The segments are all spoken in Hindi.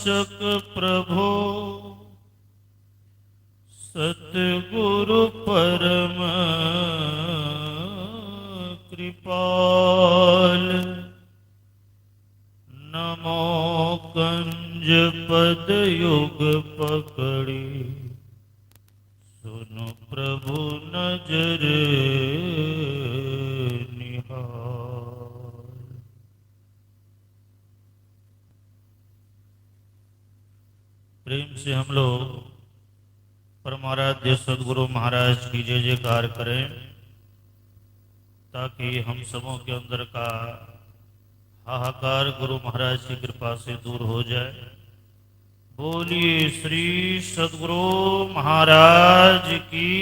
नाशक प्रभो सतगुरु परम कृपाल। नमो कंज पद युग पकड़ी सुन प्रभु नजर निहाल। प्रेम से हम लोग परमाराध्य सदगुरु महाराज की जय जयकार करें, ताकि हम सबों के अंदर का हाहाकार गुरु महाराज की कृपा से दूर हो जाए। बोलिए श्री सदगुरु महाराज की।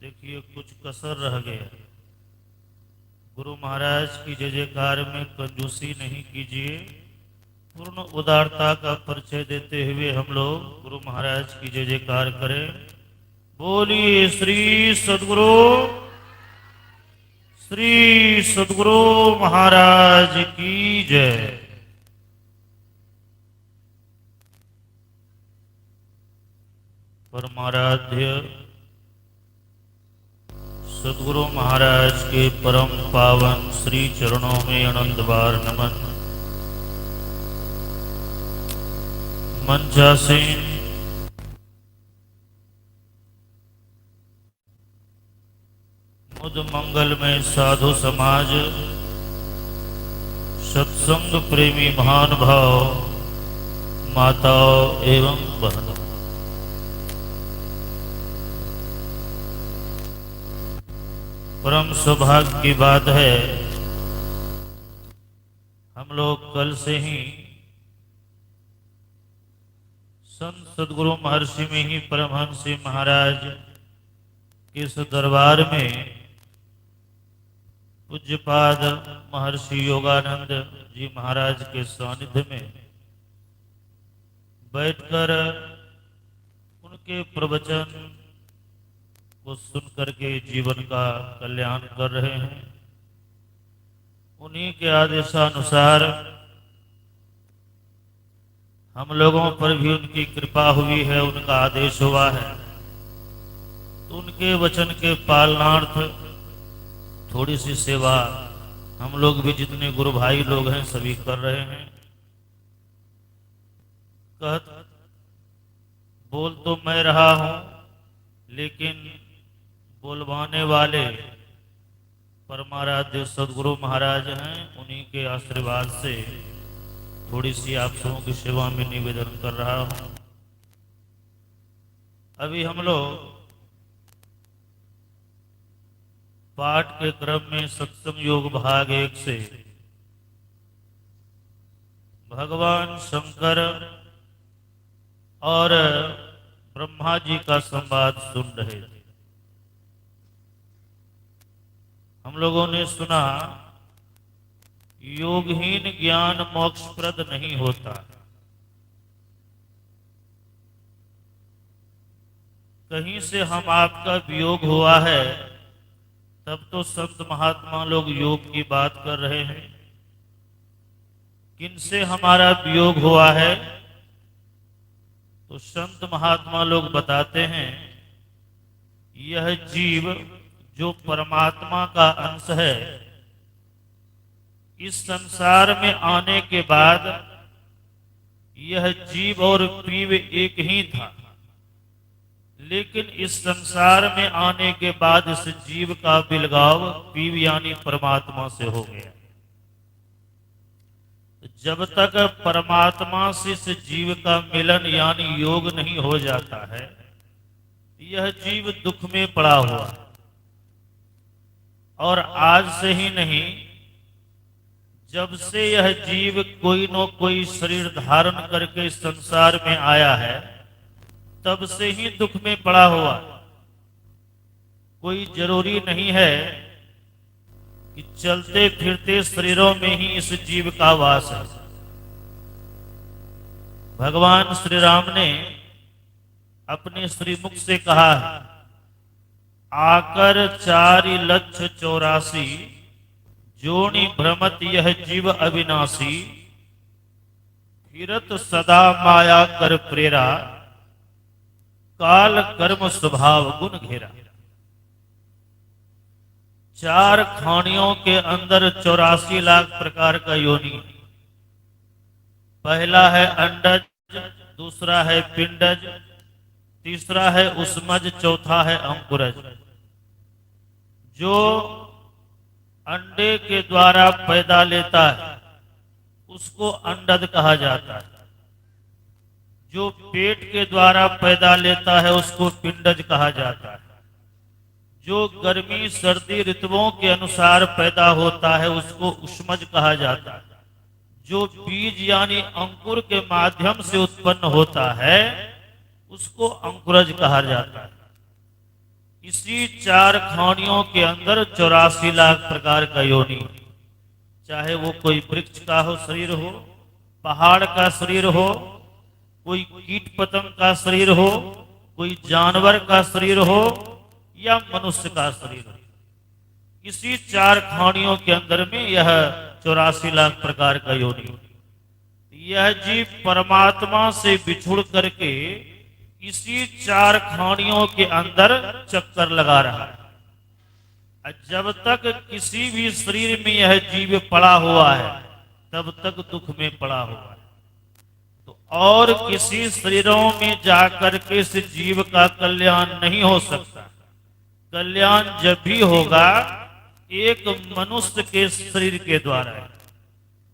देखिए कुछ कसर रह गया। गुरु महाराज की जय जयकार में कंजूसी नहीं कीजिए। पूर्ण उदारता का परिचय देते हुए हम लोग गुरु महाराज की जय जयकार करें। बोलिए श्री सदगुरु महाराज की जय। परमाराध्य सदगुरु महाराज के परम पावन श्री चरणों में अनंत बार नमन। मंचासीन मुद मंगल में साधु समाज, सत्संग प्रेमी महानुभाव, माताओं एवं बहनों, परम सौभाग्य की बात है, हम लोग कल से ही संत सदगुरु महर्षि में ही परमहंस महाराज के इस दरबार में पूज्यपाद महर्षि योगानंद जी महाराज के सानिध्य में बैठकर उनके प्रवचन को सुनकर के जीवन का कल्याण कर रहे हैं। उन्हीं के आदेशानुसार हम लोगों पर भी उनकी कृपा हुई है, उनका आदेश हुआ है, तो उनके वचन के पालनार्थ थोड़ी सी सेवा हम लोग भी जितने गुरु भाई लोग हैं सभी कर रहे हैं। बोल तो मैं रहा हूं, लेकिन बोलवाने वाले परमाराध्य सदगुरु महाराज हैं। उन्हीं के आशीर्वाद से थोड़ी सी आप सबों की सेवा में निवेदन कर रहा हूं। अभी हम लोग पाठ के क्रम में सत्संग योग भाग 1 से भगवान शंकर और ब्रह्मा जी का संवाद सुन रहे थे। हम लोगों ने सुना योगहीन ज्ञान मोक्षप्रद नहीं होता। कहीं से हम आपका वियोग हुआ है, तब तो संत महात्मा लोग योग की बात कर रहे हैं। किनसे हमारा वियोग हुआ है, तो संत महात्मा लोग बताते हैं, यह जीव जो परमात्मा का अंश है, इस संसार में आने के बाद यह जीव और पीव एक ही था, लेकिन इस संसार में आने के बाद इस जीव का बिलगाव पीव यानी परमात्मा से हो गया। जब तक परमात्मा से इस जीव का मिलन यानी योग नहीं हो जाता है, यह जीव दुख में पड़ा हुआ है। और आज से ही नहीं, जब से यह जीव कोई न कोई शरीर धारण करके इस संसार में आया है, तब से ही दुख में पड़ा हुआ। कोई जरूरी नहीं है कि चलते फिरते शरीरों में ही इस जीव का वास है। भगवान श्री राम ने अपने श्रीमुख से कहा है, आकर 4,84,000 जोनि भ्रमत यह जीव अविनाशी, फिरत सदा माया कर प्रेरा, काल कर्म स्वभाव गुण घेरा। चार खानियों के अंदर 84 लाख प्रकार का योनि। पहला है अंडज, दूसरा है पिंडज, तीसरा है उष्मज, चौथा है अंकुरज। जो अंडे के द्वारा पैदा लेता है उसको अंडज कहा जाता है। जो पेट के द्वारा पैदा लेता है उसको पिंडज कहा जाता है। जो गर्मी सर्दी ऋतुओं के अनुसार पैदा होता है उसको उष्मज कहा जाता है। जो बीज यानी अंकुर के माध्यम से उत्पन्न होता है उसको अंकुरज कहा जाता है। इसी चार खानियों के अंदर 84 लाख प्रकार का योनि, चाहे वो कोई वृक्ष का हो शरीर हो, पहाड़ का शरीर हो, कोई कीट पतंग का शरीर हो, कोई जानवर का शरीर हो या मनुष्य का शरीर हो। इसी चार खानियों के अंदर में यह 84 लाख प्रकार का योनि। यह जीव परमात्मा से बिछुड़ करके इसी चार खानियों के अंदर चक्कर लगा रहा है। जब तक किसी भी शरीर में यह जीव पड़ा हुआ है तब तक दुख में पड़ा हुआ है। तो और किसी शरीरों में जाकर के इस जीव का कल्याण नहीं हो सकता। कल्याण जब भी होगा एक मनुष्य के शरीर के द्वारा है।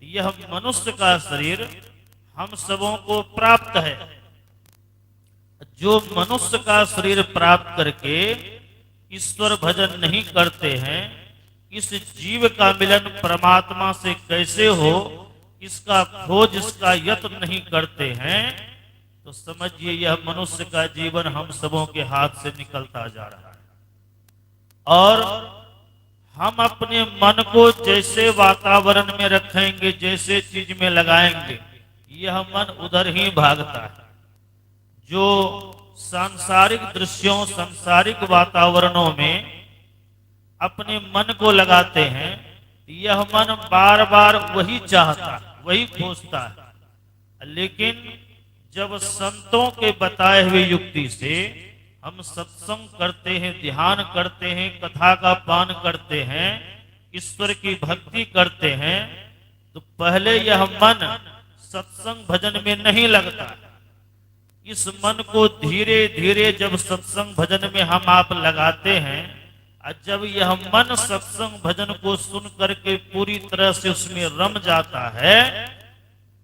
यह मनुष्य का शरीर हम सबों को प्राप्त है। जो मनुष्य का शरीर प्राप्त करके ईश्वर भजन नहीं करते हैं, इस जीव का मिलन परमात्मा से कैसे हो इसका खोज, इसका यत्न नहीं करते हैं, तो समझिए यह मनुष्य का जीवन हम सबों के हाथ से निकलता जा रहा है। और हम अपने मन को जैसे वातावरण में रखेंगे, जैसे चीज में लगाएंगे, यह मन उधर ही भागता है। जो सांसारिक दृश्यों, सांसारिक वातावरणों में अपने मन को लगाते हैं, यह मन बार बार वही चाहता है, वही खोजता है। लेकिन जब संतों के बताए हुए युक्ति से हम सत्संग करते हैं, ध्यान करते हैं, कथा का पान करते हैं, ईश्वर की भक्ति करते हैं, तो पहले यह मन सत्संग भजन में नहीं लगता। इस मन को धीरे धीरे जब सत्संग भजन में हम आप लगाते हैं, और जब यह मन सत्संग भजन को सुन करके पूरी तरह से उसमें रम जाता है,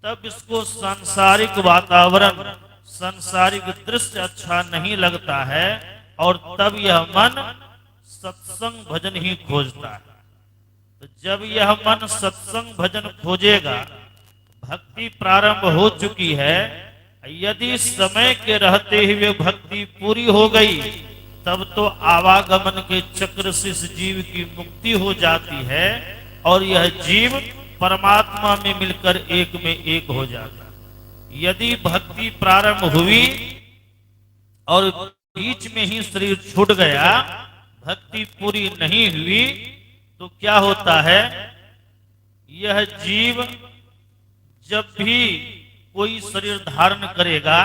तब इसको सांसारिक वातावरण, सांसारिक दृश्य अच्छा नहीं लगता है, और तब यह मन सत्संग भजन ही खोजता है। तो जब यह मन सत्संग भजन खोजेगा, भक्ति प्रारंभ हो चुकी है, यदि समय के रहते हुए भक्ति पूरी हो गई, तब तो आवागमन के चक्र से इस जीव की मुक्ति हो जाती है और यह जीव परमात्मा में मिलकर एक में एक हो जाता है। यदि भक्ति प्रारंभ हुई और बीच में ही शरीर छूट गया, भक्ति पूरी नहीं हुई, तो क्या होता है? यह जीव जब भी कोई शरीर धारण करेगा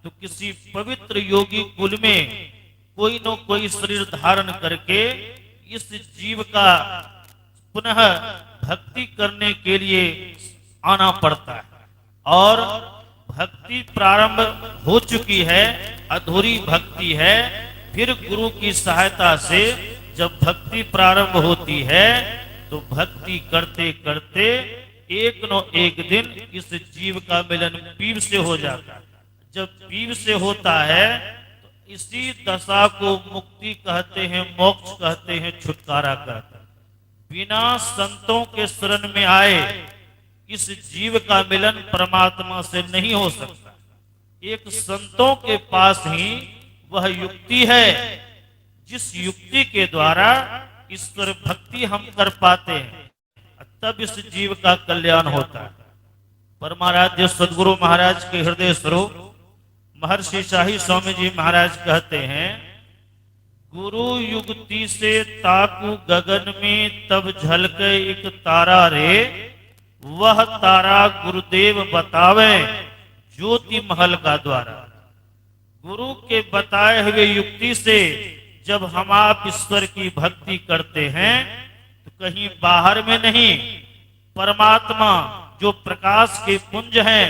तो किसी पवित्र योगी कुल में कोई न कोई शरीर धारण करके इस जीव का पुनः भक्ति करने के लिए आना पड़ता है। और भक्ति प्रारंभ हो चुकी है, अधूरी भक्ति है, फिर गुरु की सहायता से जब भक्ति प्रारंभ होती है तो भक्ति करते करते एक न एक दिन इस जीव का मिलन पीव से हो जाता है। जब पीव से होता है तो इसी दशा को मुक्ति कहते हैं, मोक्ष कहते हैं, छुटकारा कहते हैं। बिना संतों के शरण में आए इस जीव का मिलन परमात्मा से नहीं हो सकता। एक संतों के पास ही वह युक्ति है जिस युक्ति के द्वारा ईश्वर भक्ति हम कर पाते हैं, तब इस जीव का कल्याण होता है। परमाराध्य सदगुरु महाराज के हृदय स्वरूप महर्षि शाही स्वामी जी महाराज कहते हैं, गुरु युक्ति से ताकू गगन में तब झलके एक तारा रे, वह तारा गुरुदेव बतावे ज्योति महल का द्वारा। गुरु के बताए हुए युक्ति से जब हम आप ईश्वर की भक्ति करते हैं तो कहीं बाहर में नहीं, परमात्मा जो प्रकाश के पुंज हैं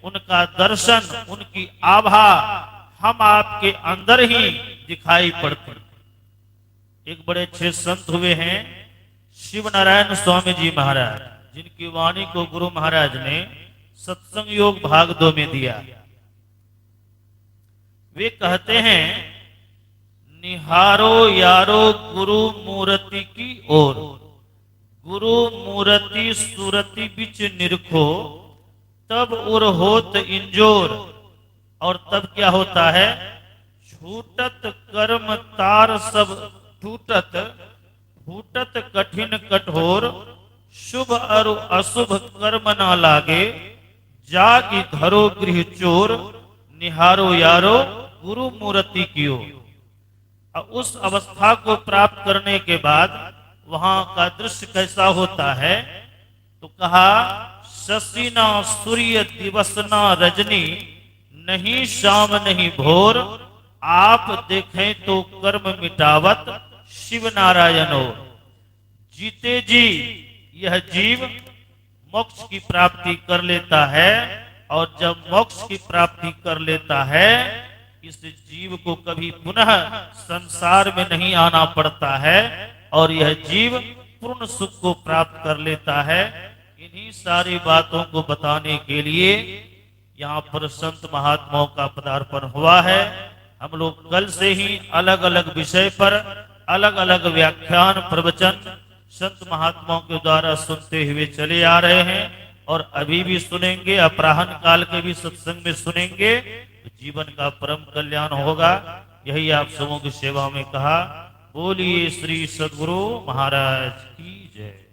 उनका दर्शन, उनकी आभा हम आपके अंदर ही दिखाई पड़ती। एक बड़े अच्छे संत हुए हैं शिव नारायण स्वामी जी महाराज, जिनकी वाणी को गुरु महाराज ने सत्संग योग भाग 2 में दिया। वे कहते हैं, निहारो यारो गुरु मूर्ति की ओर, गुरु मूर्ति सूरति बिच निरखो, तब उर होत इंजोर। और तब क्या होता है, छूटत कर्म तार सब टूटत, फूटत कठिन कठोर, शुभ और अशुभ कर्म न लागे, जागी धरो गृह चोर, निहारो यारो गुरु मूर्ति की ओर। उस अवस्था को प्राप्त करने के बाद वहां का दृश्य कैसा होता है, तो कहा, शशि न सूर्य दिवस न रजनी, नहीं शाम नहीं भोर, आप देखें तो कर्म मिटावत शिव नारायणो। जीते जी यह जीव मोक्ष की प्राप्ति कर लेता है, और जब मोक्ष की प्राप्ति कर लेता है, इस जीव को कभी पुनः संसार में नहीं आना पड़ता है, और यह जीव पूर्ण सुख को प्राप्त कर लेता है। इन्हीं सारी बातों को बताने के लिए यहाँ पर संत महात्माओं का पदार्पण हुआ है। हम लोग कल से ही अलग अलग विषय पर अलग अलग व्याख्यान प्रवचन संत महात्माओं के द्वारा सुनते हुए चले आ रहे हैं, और अभी भी सुनेंगे, अपराह्न काल के भी सत्संग में सुनेंगे, तो जीवन का परम कल्याण होगा। यही आप सबों की सेवा में कहा। बोलिए श्री सद्गुरु महाराज की जय।